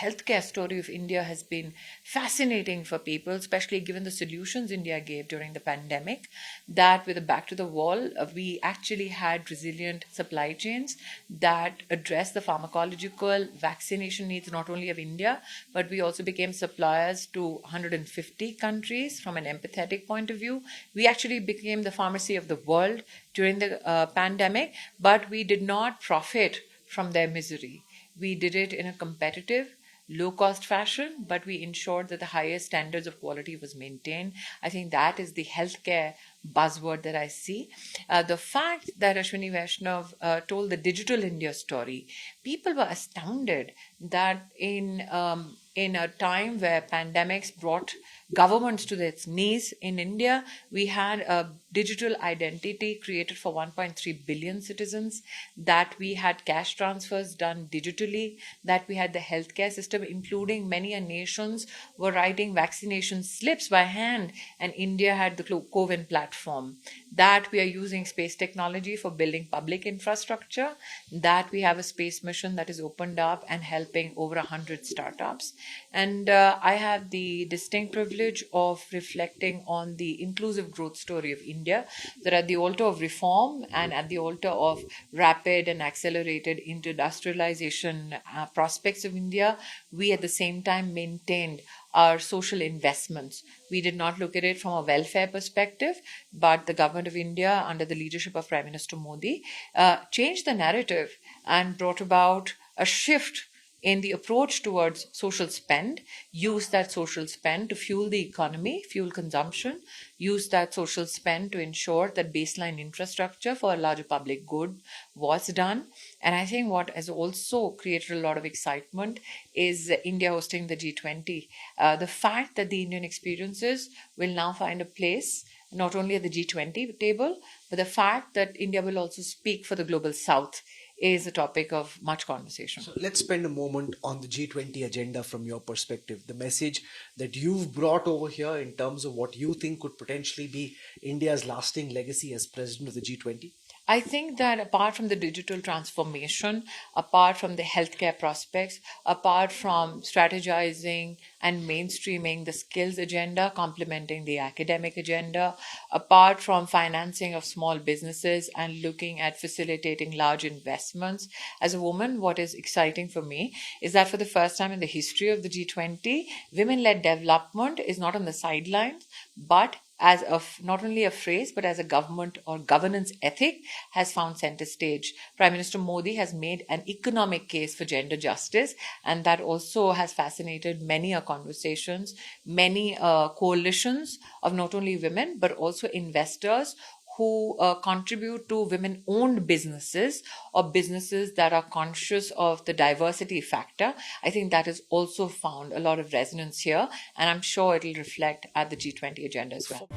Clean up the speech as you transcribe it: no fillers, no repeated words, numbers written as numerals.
healthcare story of India has been fascinating for people, especially given the solutions India gave during the pandemic. That with a back to the wall, we actually had resilient supply chains that addressed the pharmacological vaccination needs not only of India, but we also became suppliers to 150 countries from an empathetic point of view. We actually became the pharmacy of the world during the pandemic, but we did not profit from their misery. We did it in a competitive, low-cost fashion, but we ensured that the highest standards of quality was maintained. I think that is the healthcare buzzword that I see. The fact that Ashwini Vaishnav told the Digital India story, people were astounded that in a time where pandemics brought governments to its knees in India, we had a digital identity created for 1.3 billion citizens, that we had cash transfers done digitally, that we had the healthcare system, including many nations were writing vaccination slips by hand, and India had the CoWIN platform, that we are using space technology for building public infrastructure, that we have a space mission that is opened up and helping over 100 startups. And I have the distinct privilege of reflecting on the inclusive growth story of India, that at the altar of reform and at the altar of rapid and accelerated industrialization prospects of India, we at the same time maintained our social investments. We did not look at it from a welfare perspective, but the government of India, under the leadership of Prime Minister Modi, changed the narrative and brought about a shift in the approach towards social spend, use that social spend to fuel the economy, fuel consumption, use that social spend to ensure that baseline infrastructure for a larger public good was done. And I think what has also created a lot of excitement is India hosting the G20. The fact that the Indian experiences will now find a place not only at the G20 table, but the fact that India will also speak for the global South is a topic of much conversation. So let's spend a moment on the G20 agenda from your perspective. The message that you've brought over here in terms of what you think could potentially be India's lasting legacy as president of the G20? I think that apart from the digital transformation, apart from the healthcare prospects, apart from strategizing and mainstreaming the skills agenda, complementing the academic agenda, apart from financing of small businesses and looking at facilitating large investments, as a woman, what is exciting for me is that for the first time in the history of the G20, women-led development is not on the sidelines, but as not only a phrase, but as a government or governance ethic has found center stage. Prime Minister Modi has made an economic case for gender justice, and that also has fascinated many conversations, many coalitions of not only women, but also investors who contribute to women-owned businesses or businesses that are conscious of the diversity factor. I think that has also found a lot of resonance here, and I'm sure it'll reflect at the G20 agenda as well.